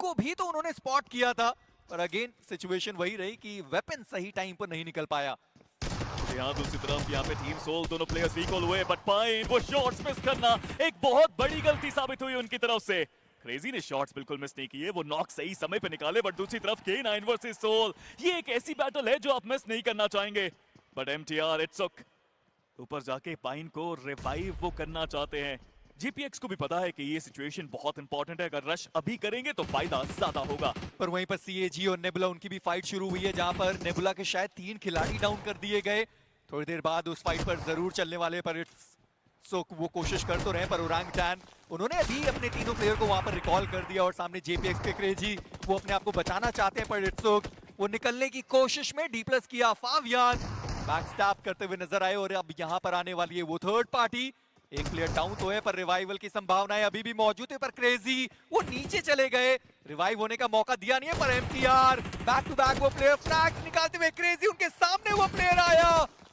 उनको भी तो उन्होंने स्पॉट किया था, पर अगेन सिचुएशन वही रही कि वेपन सही टाइम पर नहीं निकल पाया। यहाँ दूसरी तरफ यहाँ पे टीम सोल दोनों प्लेयर्स रिकॉल हुए, बट पाइन वो शॉट्स मिस करना एक बहुत बड़ी गलती साबित हुई उनकी तरफ से। क्रेजी ने शॉट्स बिल्कुल मिस नहीं किए, वो नॉक सही समय पे निकाले, बट दूसरी तरफ K9 वर्सेस सोल, ये एक ऐसी बैटल है जो आप मिस नहीं करना चाहेंगे। बट MTR इट्स ओक, ऊपर जाके पाइन को रिवाइव वो करना चाहते हैं। GPX को भी पता है कि ये सिचुएशन बहुत इंपॉर्टेंट है, अगर रश अभी करेंगे तो फायदा ज्यादा होगा। पर वहीं पर CAG और नेबुला उनकी भी फाइट शुरू हुई है, जहां पर नेबुला के शायद 3 खिलाड़ी डाउन कर दिए गए। थोड़ी देर बाद उस फाइट पर जरूर चलने वाले, पर सो वो कोशिश कर तो रहे, पर ओरांगटैन उन्होंने अभी अपने तीनों प्लेयर को वहां पर रिकॉल कर दिया और सामने JPX के क्रेजी वो अपने आप को बचाना चाहते हैं, पर इट्सोक वो निकलने की कोशिश में D+ किया। फावियान बैकस्टैप करते हुए नजर आए और अब यहां पर आने वाली है वो थर्ड पार्टी। एक प्लेयर डाउन तो है, पर रिवाइवल की संभावनाएं अभी भी मौजूद है, पर क्रेजी वो नीचे चले गए, रिवाइव होने का मौका दिया नहीं है। पर MTR बैक टू बैक वो प्लेयर फ्लैग्स निकालते हुए, क्रेजी उनके सामने वो प्लेयर आया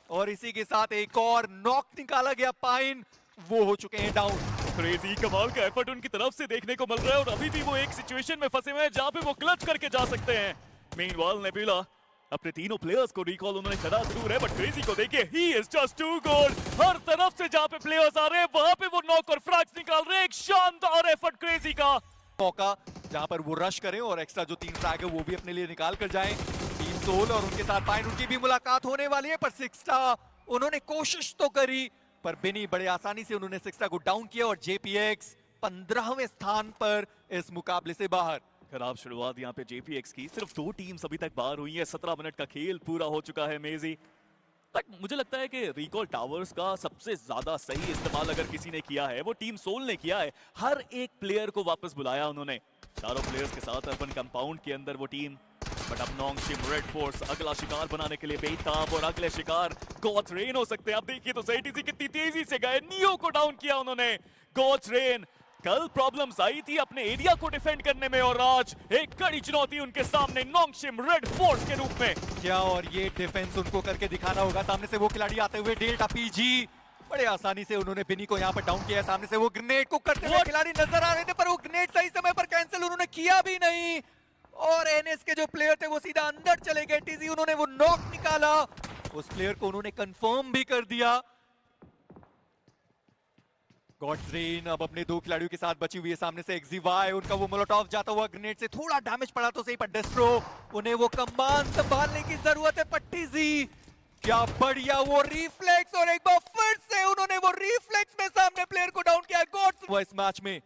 और इसी के साथ एक और नॉक निकाला गया। पाइन वो हो चुके हैं डाउन। क्रेजी कमाल का एफर्ट उनकी तरफ से देखने को मिल रहा है और अभी भी वो एक सिचुएशन में फंसे हुए हैं जहां पे वो क्लच करके जा सकते हैं। मीनवाइल नेबुला अपने तीनों प्लेयर्स को रिकॉल उन्होंने करा जरूर है, बट क्रेजी को देखिए, he is just too good. हर तरफ से जहां पे प्लेयर्स आ रहे हैं वहां पे वो नॉक और फ्रैग्स निकाल रहे हैं। एक शानदार एफर्ट क्रेजी का मौका जहां पर वो रश करें और एक्स्ट्रा जो 3 फ्रैग है वो भी अपने लिए निकाल कर जाएं। टीम सोल और उनके साथ पाइन उनकी भी मुलाकात होने वाली है, पर सिक्स्टा उन्होंने कोशिश तो करी, पर बिनी बड़े आसानी से उन्होंने सिक्स्टा को डाउन किया और JPX 15वें स्थान पर इस मुकाबले से बाहर। खराब शुरुआत यहाँ पे JPX की, सिर्फ 2 टीम्स अभी तक बाहर हुई है, 17 मिनट का खेल पूरा हो चुका है मेजी। बट मुझे लगता है कि रिकॉल टावर्स का सबसे ज्यादा सही इस्तेमाल अगर किसी ने किया है वो टीम सोल ने किया है। हर एक प्लेयर को वापस बुलाया उन्होंने, चारों प्लेयर्स के साथ अर्बन कंपाउंड के अंदर वो टीम। बट अब नॉन्गशिम रेड फोर्स अगला शिकार बनाने के लिए बेताब और अगले शिकार गॉड्स रेन हो सकते हैं। अब देखिए तो ZTC कितनी तेजी से गए, नियो को डाउन किया उन्होंने। गॉड्स रेन कल प्रॉब्लम्स आई थी अपने एरिया को डिफेंड करने में और आज एक कड़ी चुनौती उनके सामने नॉन्गशिम रेड फोर्स के रूप में। क्या और ये डिफेंस उनको करके दिखाना होगा। सामने से वो खिलाड़ी आते हुए डेल्टा PG बड़े आसानी से उन्होंने बिनी को यहाँ पर डाउन किया। सामने से वो ग्रेनेड को करते हुए खिलाड़ी नजर आ रहे थे, पर वो ग्रेनेड सही समय पर कैंसिल उन्होंने किया भी नहीं और NS के जो प्लेयर थे वो सीधा अंदर चले गए। TZ उन्होंने वो नॉक निकाला, उस प्लेयर को उन्होंने कंफर्म भी कर दिया। गॉड्स रेन अब अपने 2 खिलाड़ियों के साथ बची हुई है। सामने से XZY उनका वो मोलोटॉव जाता हुआ ग्रेनेड से थोड़ा डैमेज पड़ा तो सही, पर डेस्ट्रो उन्हें वो कमान संभालने की जरूरत है। पट्टी जी क्या बढ़िया वो रिफ्लेक्स और एक बार फिर से उन्होंने वो रिफ्लेक्स में सामने प्लेयर को डाउन किया। गॉड्स वो इस मैच में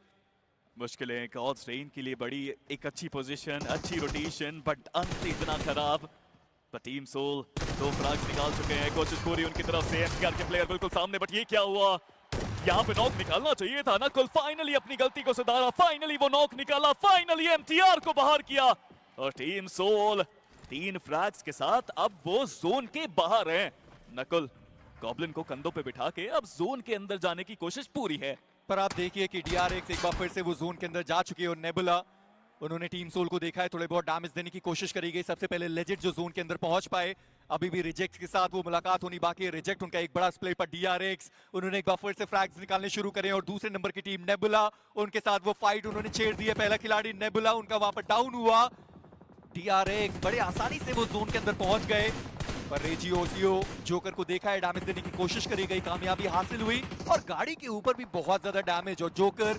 मुश्किलें गॉड्स रेन के लिए बड़ी, एक अच्छी पोजीशन, अच्छी रोटेशन, बट अंत इतना खराब। पर टीम सोल 2 फ्रैग्स निकाल चुके हैं, कोशिश पूरी उनकी तरफ से। MTR के प्लेयर बिल्कुल सामने, बट ये क्या हुआ, यहाँ पे नॉक निकालना चाहिए था ना। कुल फाइनली अपनी गलती को सुधारा, फाइनली वो नॉक निकाला, फाइनली MTR को बाहर किया और टीम सोल 3 फ्रैग्स के साथ अब वो जोन के बाहर हैं। नकुल गॉब्लिन को कंधों पे बिठा के अब जोन के अंदर जाने की कोशिश पूरी है। पर आप देखिए कि DRX एक बार फिर से वो जोन के अंदर जा चुकी है और नेबुला उन्होंने टीम सोल को देखा है, थोड़े बहुत डैमेज देने की कोशिश करी गई। सबसे पहले लेजेट जो जोन के अंदर पहुंच पाए, अभी भी रिजेक्ट के साथ वो मुलाकात होनी बाकी है। रिजेक्ट उनका एक बड़ा स्प्ले, पर DRX उन्होंने एक बार फिर से फ्रैग्स निकालने शुरू करे और दूसरे नंबर की टीम नेबुला उनके साथ वो फाइट उन्होंने छेड़ दी है। पहला खिलाड़ी नेबुला उनका वहां पर डाउन हुआ। DRX बड़े आसानी से वो जोन के अंदर पहुंच गए, पर रेजियोसियो जोकर को देखा है, डैमेज देने की कोशिश करी गई, कामयाबी हासिल हुई और गाड़ी के ऊपर भी बहुत ज्यादा डैमेज और जोकर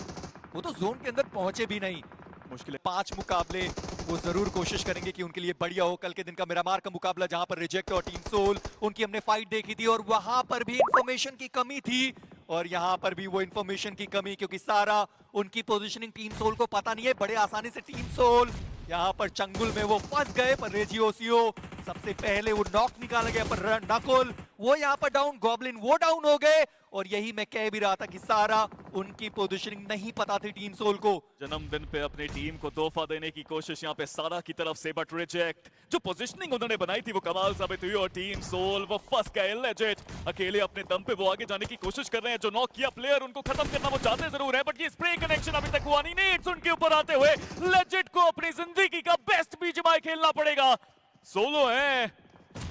वो तो जोन के अंदर पहुंचे भी नहीं। मुश्किल 5 मुकाबले वो जरूर कोशिश करेंगे कि उनके लिए बढ़िया हो। कल के दिन का मिरामार का मुकाबला जहां पर रिजेक्ट और टीम सोल उनकी हमने फाइट देखी थी और वहां पर भी इंफॉर्मेशन की कमी थी और यहां पर भी वो इंफॉर्मेशन की कमी, क्योंकि सारा उनकी पोजीशनिंग टीम सोल को पता नहीं है। बड़े आसानी से टीम सोल यहां पर चंगुल में वो फंस गए, पर रेजियोसियो सबसे पहले वो नॉक निकाला गया, पर नकुल वो यहां पर डाउन, गॉब्लिन वो डाउन हो गए और यही मैं कह भी रहा था कि सारा उनकी पोजीशनिंग नहीं पता थी टीम सोल को। जन्मदिन पे अपनी टीम को तोहफा देने की कोशिश यहाँ पे सारा की तरफ से, बट रिजेक्ट। जो पोजीशनिंग उन्होंने बनाई थी वो कमाल साबित हुई और टीम सोल वो फंस गए। लेजेट अकेले अपने दम पे वो आगे जाने की कोशिश कर रहे हैं। जो नॉक किया प्लेयर उनको खत्म करना वो चाहते जरूर है, बट ये स्प्रे कनेक्शन अभी तक हुआ नहीं। नेट्स उनके ऊपर आते हुए लेजेट को अपनी जिंदगी का बेस्ट बीजीएमआई खेलना पड़ेगा। सोलो है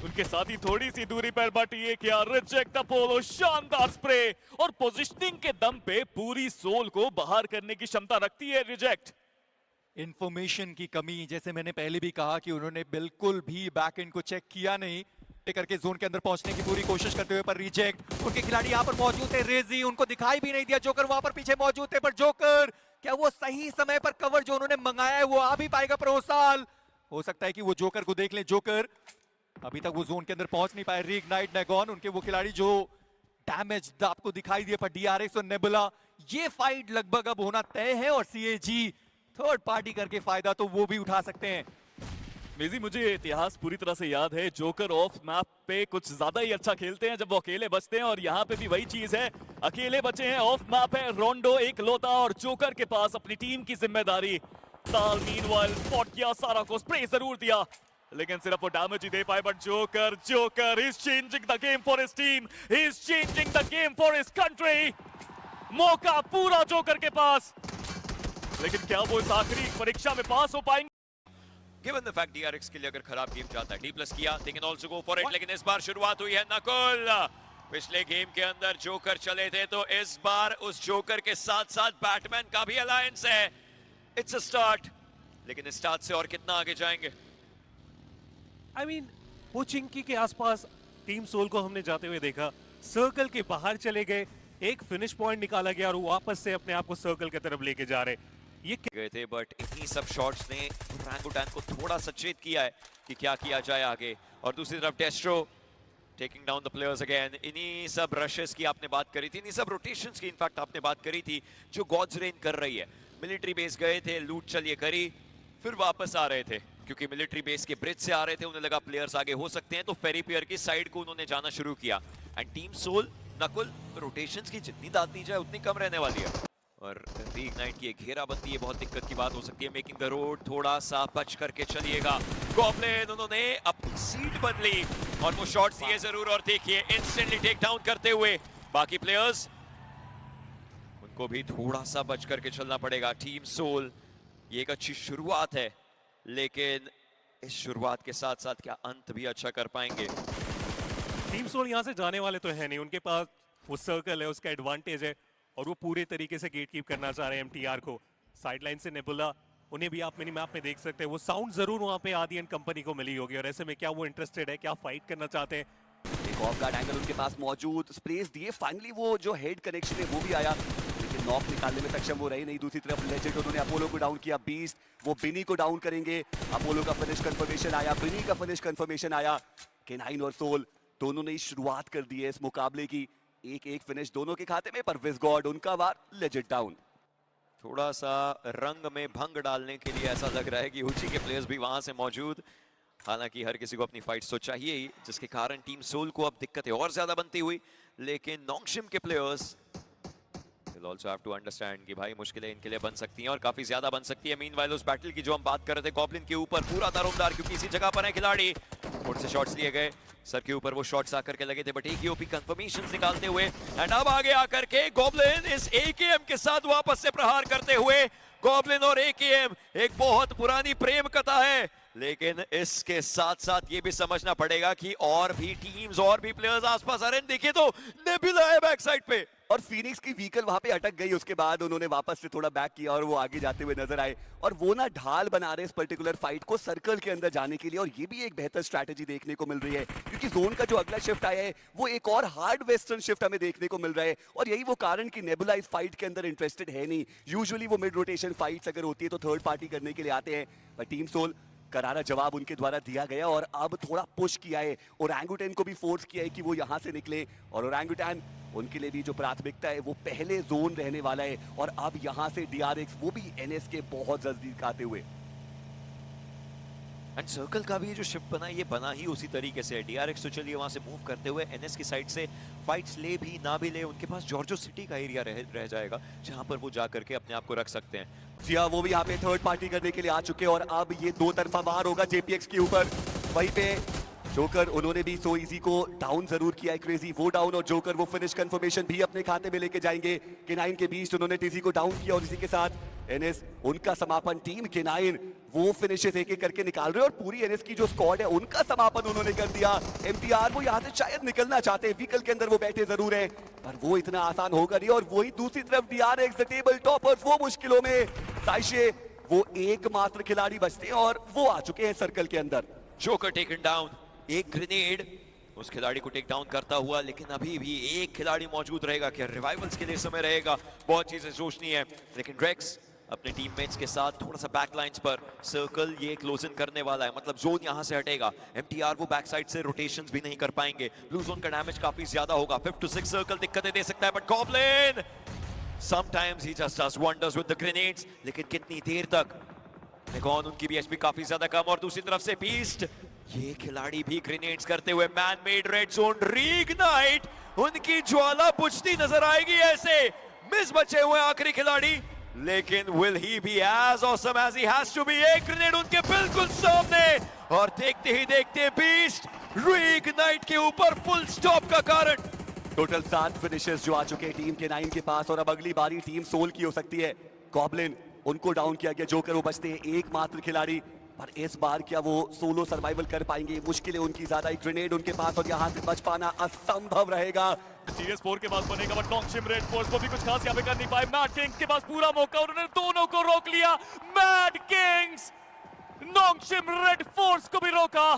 उनके साथ ही थोड़ी सी दूरी पर, बट ये क्या रिजेक्ट अपोलो, शानदार स्प्रे और पोजीशनिंग के दम पे पूरी सोल को बाहर करने की क्षमता रखती है रिजेक्ट। इंफॉर्मेशन की कमी, जैसे मैंने पहले भी कहा कि उन्होंने बिल्कुल भी बैक एंड को चेक किया नहीं, करके जोन के अंदर पहुंचने की पूरी कोशिश करते हुए पर रिजेक्ट। उनके खिलाड़ी यहां पर मौजूद थे, रेजी उनको दिखाई भी नहीं दिया, जोकर वहां पर पीछे मौजूद थे, पर जोकर क्या वो सही समय पर कवर जो उन्होंने मंगाया है वो आ भी पाएगा प्रोसाल? हो सकता है कि वो जोकर को देख ले। जोकर अभी तक वो जोन के अंदर पहुंच नहीं पाए। रीइग्नाइट नेगॉन उनके वो खिलाड़ी जो डैमेज आपको दिखाई दिए, पर डीआरएक्स और नेबुला ये फाइट लगभग अब होना तय है और सीएजी थर्ड पार्टी करके फायदा तो वो भी उठा सकते हैं। मेजी, मुझे इतिहास पूरी तरह से याद है, जोकर ऑफ मैप पे कुछ ज्यादा ही अच्छा खेलते हैं जब वो अकेले बचते हैं, और यहाँ पे भी वही चीज है, अकेले बचे हैं, ऑफ मैप है, रोंडो एक लोता और जोकर के पास अपनी टीम की जिम्मेदारी। साल मीनवाइल स्पॉट किया, सारा को स्प्रे जरूर दिया, लेकिन सिर्फ वो डैमेज ही दे पाए। But joker is changing the game for his team, he is changing the game for his country. मौका पूरा जोकर के पास, लेकिन क्या वो इस आखिरी परीक्षा में पास हो पाएंगे? Given the fact DRX के लिए अगर खराब गेम जाता है, D+ किया, they can also go for it, लेकिन इस बार शुरुआत हुई है नकुल। पिछले गेम के अंदर जोकर चले थे, तो इस बार उस जोकर के साथ साथ बैटमैन का भी अलायंस है। इट्स अ स्टार्ट, लेकिन इस स्टार्ट से और कितना आगे जाएंगे? I mean, वो चिंकी के आसपास टीम सोल को हमने जाते हुए देखा, सर्कल के बाहर चले गए, एक फिनिश पॉइंट निकाला गया और वो वापस से अपने आप को सर्कल की तरफ लेके जा रहे। ये गए थे, बट इन्हीं सब शॉट्स ने ओरंगुटान को थोड़ा सचेत किया है कि क्या किया जाए आगे। और दूसरी तरफ डेस्ट्रो taking down the players again. इन्हीं सब रशेस की आपने बात करी थी, इन्हीं सब रोटेशंस की इनफैक्ट आपने बात करी थी जो गॉड्स रेन कर रही है। मिलिट्री बेस गए थे, लूट चलिए करी, फिर वापस आ रहे थे क्योंकि मिलिट्री बेस के ब्रिज से आ रहे थे, उन्हें लगा प्लेयर्स आगे हो सकते हैं, तो फेरी पियर की साइड को उन्होंने जाना शुरू किया। एंड टीम सोल नकुल रोटेशंस की जितनी दाद दी जाए उतनी कम रहने वाली है, और रीइग्नाइट की घेराबंदी ये बहुत दिक्कत की बात हो सकती है। मेकिंग द रोड, थोड़ा सा बच करके चलिएगा। गॉब्लिन उन्होंने अपनी सीट बदली और वो शॉट्स दिए जरूर, और देखिए इंस्टेंटली टेक डाउन करते हुए बाकी प्लेयर्स, उनको भी थोड़ा सा बच करके चलना पड़ेगा। टीम सोल ये एक अच्छी शुरुआत है, लेकिन इस शुरुआत के साथ साथ क्या अंत भी अच्छा कर पाएंगे? टीम सोल यहाँ से जाने वाले तो है नहीं, उनके पास वो सर्कल है, उसका एडवांटेज है और वो पूरे तरीके से गेट कीप करना चाह रहे हैं एमटीआर को। साइडलाइन से नेबुला, उन्हें भी आप मिनी मैप में देख सकते हैं, वो साउंड जरूर वहाँ पे आदि एंड कंपनी को मिली होगी, और ऐसे में क्या वो इंटरेस्टेड है, क्या फाइट करना चाहते हैं? एक ऑफ गार्ड एंगल उनके पास मौजूद, स्प्रेस दिए, फाइनली वो जो हेड कनेक्शन है वो भी आया, लेकिन नॉक निकालने में सक्षम वो रही नहीं। दूसरी तरफ लेजेंड उन्होंने अपोलो को डाउन किया, बीस्ट वो बिनी को डाउन करेंगे। अपोलो का फिनिश कंफर्मेशन आया, बिनी का फिनिश कंफर्मेशन आया। K9 और सोल दोनों ने शुरुआत कर दी है इस मुकाबले की, एक एक फिनिश दोनों के खाते में, पर विज़गॉड उनका वार, लेजेंड डाउन। थोड़ा सा रंग में भंग डालने के लिए ऐसा लग रहा है कि ऊंची के प्लेयर्स भी वहां से मौजूद, हालांकि हर किसी को अपनी फाइट्स तो चाहिए ही, जिसके कारण टीम सोल को अब दिक्कतें और ज्यादा बनती हुई। लेकिन नॉन्गशिम के players will also have to understand कि भाई मुश्किलें इनके लिए बन सकती हैं और काफी ज्यादा बन सकती है। मीनवाइल उस बैटल की जो हम बात कर रहे थे, गॉब्लिन के ऊपर पूरा दारोमदार, क्योंकि इसी जगह पर है खिलाड़ी, फुट से शॉट्स लिए गए, सर के ऊपर वो शॉट्स आकर के लगे थे, बट एक ही ओपी कंफर्मेशंस निकालते हुए, एंड अब आगे आकर के गॉब्लिन इस एकेएम के साथ वापस से प्रहार करते हुए। गॉब्लिन और एकेएम एक बहुत पुरानी प्रेम कथा है, लेकिन इसके साथ साथ ये भी समझना पड़ेगा कि और भी टीम्स और भी प्लेयर्स आसपास आ रहे हैं। देखिए तो नेबुला है बैक साइड पे, और फीनिक्स की व्हीकल वहां पे अटक गई, उसके बाद उन्होंने वापस से थोड़ा बैक किया और वो आगे जाते हुए नजर आए, और वो ना ढाल बना रहे इस पर्टिकुलर फाइट को सर्कल के अंदर जाने के लिए, और ये भी एक बेहतर स्ट्रैटेजी देखने को मिल रही है, क्योंकि जोन का जो अगला शिफ्ट आया है वो एक और हार्ड वेस्टर्न शिफ्ट हमें देखने को मिल रहा है, और यही वो कारण कि नेबुला इस फाइट के अंदर इंटरेस्टेड है नहीं। यूजुअली वो मिड रोटेशन फाइट्स अगर होती है तो थर्ड पार्टी करने के लिए आते हैं, पर टीम सोल करारा जवाब उनके द्वारा दिया गया, और अब थोड़ा पुश किया है, ओरंगुटान को भी फोर्स किया है कि वो यहाँ से निकले, और ओरंगुटान उनके लिए भी जो प्राथमिकता है वो पहले जोन रहने वाला है, और अब यहाँ से डीआरएक्स वो भी एनएस के बहुत नजदीक आते हुए। एंड सर्कल का भी ये जो शिफ्ट बना, ये बना ही उसी तरीके से। डीआरएक्स तो चलिए वहां से मूव करते हुए एनएस की साइड से फाइट्स ले भी ना भी ले, उनके पास जॉर्जो सिटी का एरिया रह जाएगा जहां पर वो जा करके अपने आप को रख सकते हैं। जी हाँ, वो भी यहाँ पे थर्ड पार्टी करने के लिए आ चुके हैं, और अब ये दो तरफा वार होगा जेपीएक्स के ऊपर। वहीं पे जोकर उन्होंने भी सो इजी को डाउन जरूर किया है, क्रेजी वो डाउन, और जोकर वो फिनिश कंफर्मेशन भी अपने खाते में लेके जाएंगे। K9 के बीच उन्होंने टीजी को डाउन किया, और इसी के साथ एनएस उनका समापन। टीम K9 वो फिनिशेस एक एक करके निकाल रहे हैं, और पूरी एनएस की जो स्क्वाड है उनका समापन उन्होंने कर दिया। एमटीआर वो यहाँ से शायद निकलना चाहते हैं, व्हीकल के अंदर वो बैठे जरूर है, पर वो इतना आसान होगा नहीं। और वही दूसरी तरफ डीआरएक्स द टेबल टॉपर्स वो मुश्किलों में, साइशे वो एकमात्र खिलाड़ी बचते हैं और वो आ चुके हैं सर्कल के अंदर। जोकर टेकन डाउन, एक ग्रेनेड उस खिलाड़ी को टेक डाउन करता हुआ, लेकिन अभी भी एक खिलाड़ी मौजूद रहेगा। क्या रिवाइवल्स के लिए समय रहेगा? बहुत चीजें सोचनी है, लेकिन ड्रेक्स अपने टीममेट्स के साथ थोड़ा सा बैकलाइंस पर सर्कल ये क्लोज इन करने वाला है, मतलब जोन यहां से हटेगा। एमटीआर वो बैक साइड से रोटेशंस भी नहीं कर पाएंगे, ब्लू जोन का डैमेज काफी ज्यादा होगा। 5 to 6 सर्कल दिक्कतें दे सकता है, but goblin sometimes he just does wonders with the grenades, लेकिन कितनी देर तक? निकॉन उनकी भी एचपी काफी ज्यादा कम, और दूसरी तरफ से बीस्ट ये खिलाड़ी भी ग्रेनेड्स करते हुए man made red zone reignite, उनकी ज्वाला बुझती नजर आएगी। ऐसे मिस बचे हुए आखिरी खिलाड़ी, लेकिन will he be as awesome as he has to be? एक ग्रेनेड उनके बिल्कुल सामने, और देखते ही देखते बीस्ट रीइग्नाइट के ऊपर फुल स्टॉप का कारण। टोटल 7 फिनिशर्स जो आ चुके हैं टीम के 9 के पास, और अब अगली बारी टीम सोल की हो सकती है। गॉब्लिन उनको डाउन किया गया, जोकर वो बचते हैं एकमात्र खिलाड़ी, पर इस बार क्या वो सोलो सर्वाइवल कर पाएंगे? मुश्किल है उनकी ज्यादा, एक ग्रेनेड उनके पास और यहाँ से बच पाना असंभव रहेगा। सीरियस 4 के पास बनेगा, बट नॉन्गशिम रेड फोर्स को भी कुछ खास यहाँ पे कर नहीं पाए। मैड किंग्स के पास पूरा मौका, उन्होंने दोनों को रोक लिया। मैड किंग्स नॉन्गशिम रेड फोर्स को भी रोका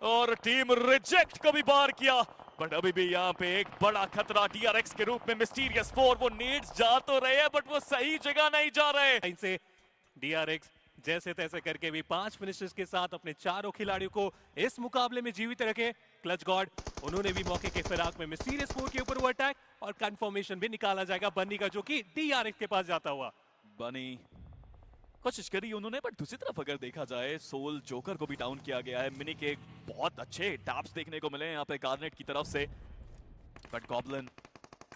और टीम रिजेक्ट को भी बार किया, बट अभी भी यहाँ पे एक बड़ा खतरा डीआरएक्स के रूप में मिस्टीरियस 4। वो नेड्स जा तो रहे हैं, बट वो सही जगह नहीं जा रहे। इनसे डीआरएक्स जैसे तैसे करके भी 5 फिनिशर्स के साथ अपने चारों खिलाड़ियों को इस मुकाबले में जीवित रखे। क्लच गॉड उन्होंने भी मौके के फिराक में मिस्टीरियस 4 के ऊपर वो अटैक और कंफर्मेशन भी निकाला जाएगा बन्नी का, जो कि डीआरएक्स के पास जाता हुआ। बनी कोशिश करी उन्होंने, बट दूसरी तरफ अगर देखा जाए सोल जोकर को भी डाउन किया गया है। मिनी के बहुत अच्छे टैप्स देखने को मिले यहाँ पे कार्नेट की तरफ से, बट गॉब्लिन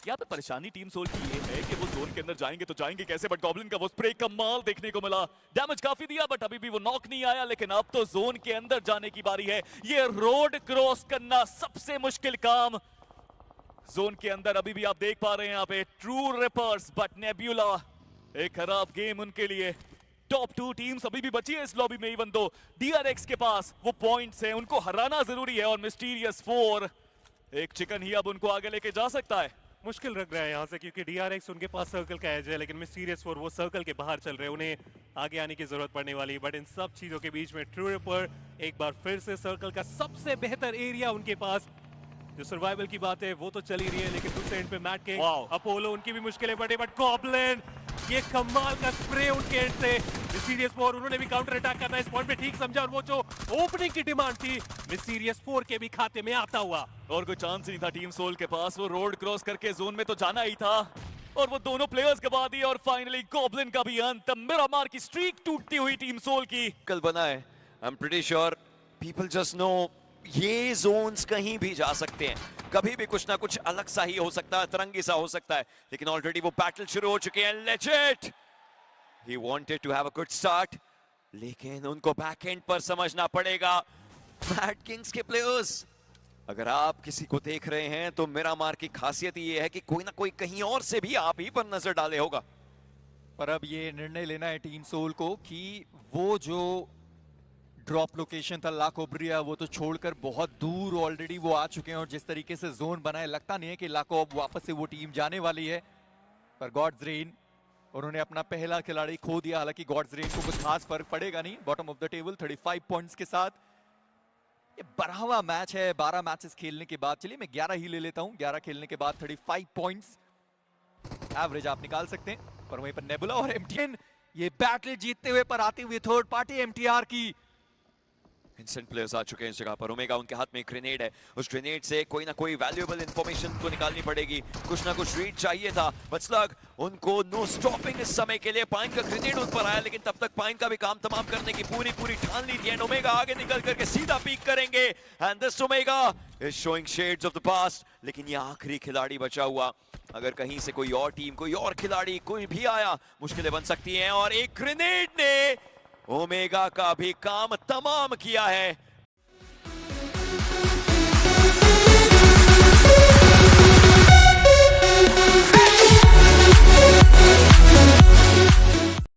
यहाँ पे परेशानी टीम सोल की ये है कि वो जोन के अंदर जाएंगे तो जाएंगे कैसे, बट गॉब्लिन का वो स्प्रे कमाल देखने को मिला। डैमेज काफी दिया, बट अभी भी वो नॉक नहीं आया। लेकिन अब तो जोन के अंदर जाने की बारी है। ये रोड क्रॉस करना सबसे मुश्किल काम जोन के अंदर। अभी भी आप देख पा रहे हैं यहाँ पे ट्रू रिपर्स, बट नेब्यूला एक खराब गेम उनके लिए। टॉप 2 टीम्स अभी भी बची है इस लॉबी में, इवन दो डीआरएक्स के पास वो पॉइंट्स हैं, उनको हराना जरूरी है। और मिस्टीरियस 4 एक चिकन ही अब उनको आगे लेके जा सकता है। मुश्किल लग रहा है यहाँ से, क्योंकि डीआरएक्स उनके पास सर्कल का एज है, लेकिन मिस्टीरियस 4 वो सर्कल के बाहर चल रहे हैं, उन्हें आगे आने की जरूरत पड़ने वाली है। बट इन सब चीजों के बीच में ट्रू रिपर एक बार फिर से सर्कल का सबसे बेहतर एरिया उनके पास। जो सर्वाइवल की बात है वो तो चल ही रही है, लेकिन दूसरे एंड पे मैट किंग, अपोलो उनकी भी मुश्किलें बढ़े, बट गॉब्लिन ये कमाल का स्प्रे उनके एंड से। मिस्टीरियस 4 उन्होंने भी काउंटर अटैक करना इस पॉइंट पे ठीक समझा, और वो जो ओपनिंग की डिमांड थी मिस्टीरियस 4 के भी खाते में आता हुआ। और कोई चांस नहीं था टीम सोल के पास, वो रोड क्रॉस करके जोन में तो जाना ही था, और वो दोनों प्लेयर्स गवा दिए। और फाइनली गॉब्लिन का भी अंत, मिरामार की स्ट्रीक टूटती हुई टीम सोल की। कल बना है, I am pretty sure people just know ये जोन्स कहीं भी जा सकते हैं, कभी भी कुछ ना कुछ अलग सा ही हो सकता है, तरंगी सा हो सकता है। लेकिन ऑलरेडी वो बैटल शुरू हो चुके हैं। Legend he wanted to have a good start, लेकिन उनको बैक एंड पर समझना पड़ेगा। मैड किंग्स के प्लेयर्स, अगर आप किसी को देख रहे हैं तो मिरामार की खासियत ये है कि कोई ना कोई कहीं और से भी आप ही पर नजर डाले होगा। पर अब ये निर्णय लेना है टीम सोल को कि वो जो ड्रॉप लोकेशन था ला कोब्रिया, वो तो छोड़कर बहुत दूर ऑलरेडी वो आ चुके हैं, और जिस तरीके से जोन बना है लगता नहीं है कि लाको अब वापस से वो टीम जाने वाली है। पर गॉड्स रेन उन्होंने अपना पहला खिलाड़ी खो दिया, हालांकि गॉड्स रेन को कुछ खास फर्क पड़ेगा नहीं। Bottom of the table 35 points के साथ। ये 12वां मैच है 12 मैचेस खेलने के बाद। चलिए मैं 11 ही ले लेता हूं। 11 खेलने के बाद 35 पॉइंट्स एवरेज आप निकाल सकते हैं। पर वहीं पर नेबुला और एमटीएन ये बैटल जीतते हुए पर आती हुई थर्ड पार्टी एमटीआर की। इंस्टेंट प्लेयर्स आ चुके हैं इस जगह पर। ओमेगा उनके हाथ में एक ग्रेनेड है, उस ग्रेनेड से कोई ना कोई वैल्यूएबल इंफॉर्मेशन तो निकालनी पड़ेगी, कुछ ना कुछ रीड चाहिए था। बचलग उनको नो स्टॉपिंग इस समय के लिए। पाइन का ग्रेनेड उन पर आया, लेकिन तब तक पाइन का भी काम तमाम करने की पूरी ठान ली थी। एंड ओमेगा आगे निकल करके सीधा पीक करेंगे। And this omega is showing shades of the past. लेकिन ये आखिरी खिलाड़ी बचा हुआ, अगर कहीं से कोई और टीम, कोई और खिलाड़ी कोई भी आया, मुश्किलें बन सकती हैं। और एक ग्रेनेड ने ओमेगा का भी काम तमाम किया है।